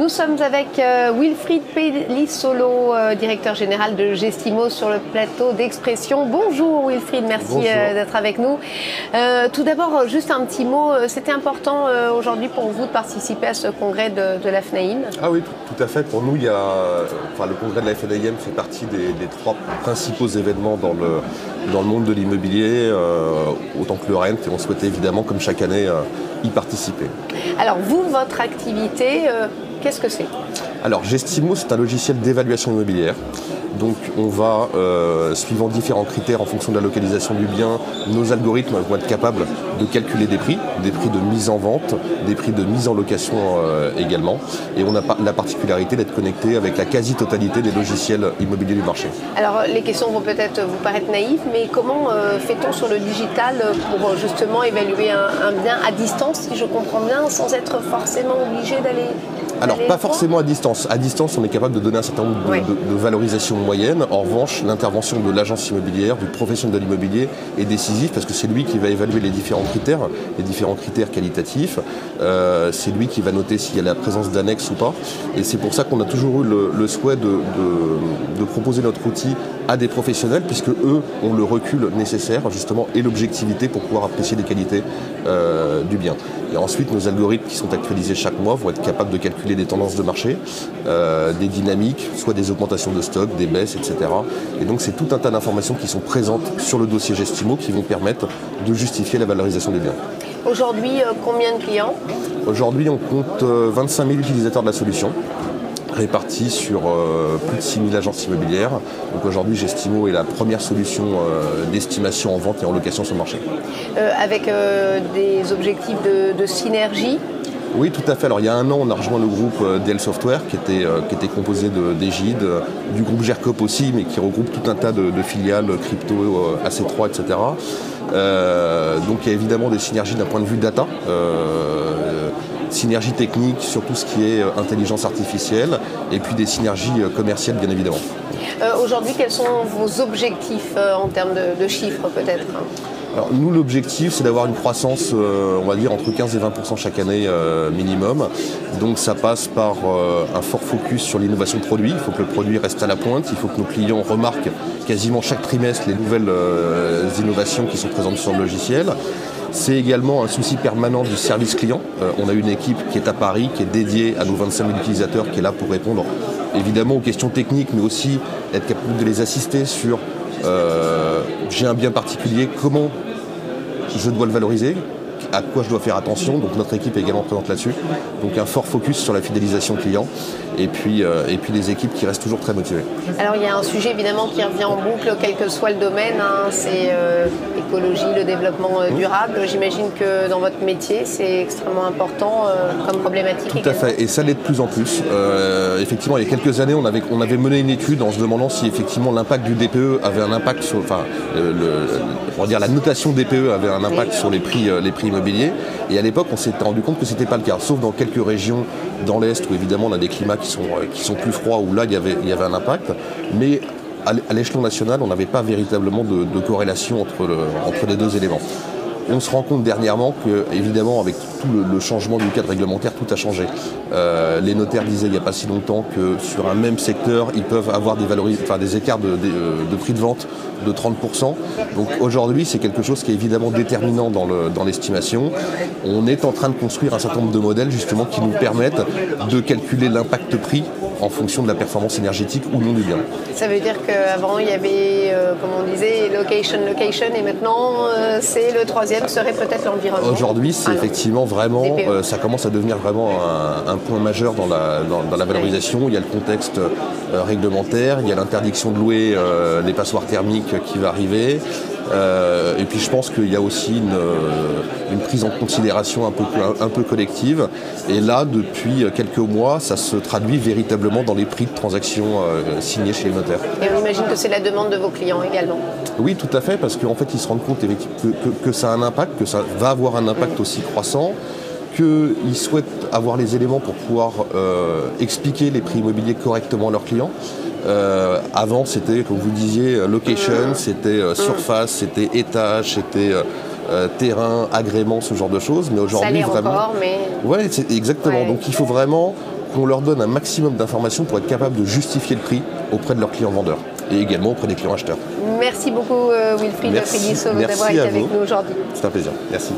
Nous sommes avec Wilfried Pellissolo, directeur général de Gestimo, sur le plateau d'Expression. Bonjour Wilfried, merci d'être avec nous. Tout d'abord, juste un petit mot, c'était important aujourd'hui pour vous de participer à ce congrès de la FNAIM? Ah oui, tout à fait. Pour nous, le congrès de la FNAIM fait partie des trois principaux événements dans le monde de l'immobilier, autant que le RENT, et on souhaitait évidemment, comme chaque année, y participer. Alors vous, votre activité, qu'est-ce que c'est? Alors Gestimo, c'est un logiciel d'évaluation immobilière. Donc on va, suivant différents critères en fonction de la localisation du bien, nos algorithmes vont être capables de calculer des prix de mise en vente, des prix de mise en location également. Et on a la particularité d'être connecté avec la quasi-totalité des logiciels immobiliers du marché. Alors les questions vont peut-être vous paraître naïves, mais comment fait-on sur le digital pour justement évaluer un bien à distance, si je comprends bien, sans être forcément obligé d'aller... Alors, pas forcément à distance. À distance, on est capable de donner un certain nombre de valorisations moyennes. En revanche, l'intervention de l'agence immobilière, du professionnel de l'immobilier est décisive parce que c'est lui qui va évaluer les différents critères qualitatifs. C'est lui qui va noter s'il y a la présence d'annexes ou pas. Et c'est pour ça qu'on a toujours eu le souhait de proposer notre outil à des professionnels, puisque eux ont le recul nécessaire justement et l'objectivité pour pouvoir apprécier les qualités du bien. Et ensuite, nos algorithmes qui sont actualisés chaque mois vont être capables de calculer des tendances de marché, des dynamiques, soit des augmentations de stock, des baisses, etc. Et donc c'est tout un tas d'informations qui sont présentes sur le dossier Gestimo qui vont permettre de justifier la valorisation des biens. Aujourd'hui, combien de clients? Aujourd'hui, on compte 25 000 utilisateurs de la solution, répartis sur plus de 6 000 agences immobilières. Donc aujourd'hui, Gestimo est la première solution d'estimation en vente et en location sur le marché. Avec des objectifs de synergie? Oui, tout à fait. Alors il y a un an, on a rejoint le groupe DL Software qui était composé d'Egide, du groupe GERCOP aussi, mais qui regroupe tout un tas de filiales, crypto, AC3, etc. Donc il y a évidemment des synergies d'un point de vue data. Synergies techniques sur tout ce qui est intelligence artificielle et puis des synergies commerciales bien évidemment. Aujourd'hui, quels sont vos objectifs en termes de chiffres peut-être? Alors nous, l'objectif, c'est d'avoir une croissance, on va dire, entre 15 et 20% chaque année minimum. Donc ça passe par un fort focus sur l'innovation de produit. Il faut que le produit reste à la pointe. Il faut que nos clients remarquent quasiment chaque trimestre les nouvelles innovations qui sont présentes sur le logiciel. C'est également un souci permanent du service client. On a une équipe qui est à Paris, qui est dédiée à nos 25 000 utilisateurs, qui est là pour répondre évidemment aux questions techniques, mais aussi être capable de les assister sur j'ai un bien particulier, comment je dois le valoriser, à quoi je dois faire attention. Donc notre équipe est également présente là-dessus. Donc un fort focus sur la fidélisation client et puis des équipes qui restent toujours très motivées. Alors il y a un sujet évidemment qui revient en boucle, quel que soit le domaine, c'est l'écologie, le développement durable. J'imagine que dans votre métier, c'est extrêmement important comme problématique. Tout à fait, et ça l'est de plus en plus. Effectivement, il y a quelques années, on avait mené une étude en se demandant si effectivement l'impact du DPE avait un impact sur, on va dire la notation DPE avait un impact sur les prix immobiliers. Et à l'époque, on s'était rendu compte que ce n'était pas le cas, sauf dans quelques régions dans l'Est où évidemment on a des climats qui sont plus froids, où là il y avait un impact. Mais à l'échelon national, on n'avait pas véritablement de corrélation entre les deux éléments. On se rend compte dernièrement que, évidemment, avec tout le changement du cadre réglementaire, tout a changé. Les notaires disaient il n'y a pas si longtemps que sur un même secteur, ils peuvent avoir des écarts de prix de vente de 30%. Donc aujourd'hui, c'est quelque chose qui est évidemment déterminant dans l'estimation. On est en train de construire un certain nombre de modèles justement qui nous permettent de calculer l'impact prix en fonction de la performance énergétique ou non du bien. Ça veut dire qu'avant, il y avait, comme on disait, location, et maintenant, c'est le troisième serait peut-être l'environnement. Aujourd'hui, c'est effectivement vraiment, ça commence à devenir vraiment un point majeur dans la valorisation. Il y a le contexte réglementaire, il y a l'interdiction de louer les passoires thermiques qui va arriver. Et puis je pense qu'il y a aussi une prise en considération un peu collective. Et là, depuis quelques mois, ça se traduit véritablement dans les prix de transactions signés chez les notaires. Et on imagine que c'est la demande de vos clients également. Oui, tout à fait, parce qu'en fait, ils se rendent compte que ça a un impact, que ça va avoir un impact aussi croissant, qu'ils souhaitent avoir les éléments pour pouvoir expliquer les prix immobiliers correctement à leurs clients. Avant, c'était, comme vous disiez, location, c'était surface, c'était étage, c'était terrain, agrément, ce genre de choses. Mais aujourd'hui, vraiment... Ouais, c'est exactement. Donc il faut vraiment qu'on leur donne un maximum d'informations pour être capable de justifier le prix auprès de leurs clients vendeurs et également auprès des clients acheteurs. Merci beaucoup Wilfried Péguissolo d'avoir été avec nous aujourd'hui. C'est un plaisir. Merci.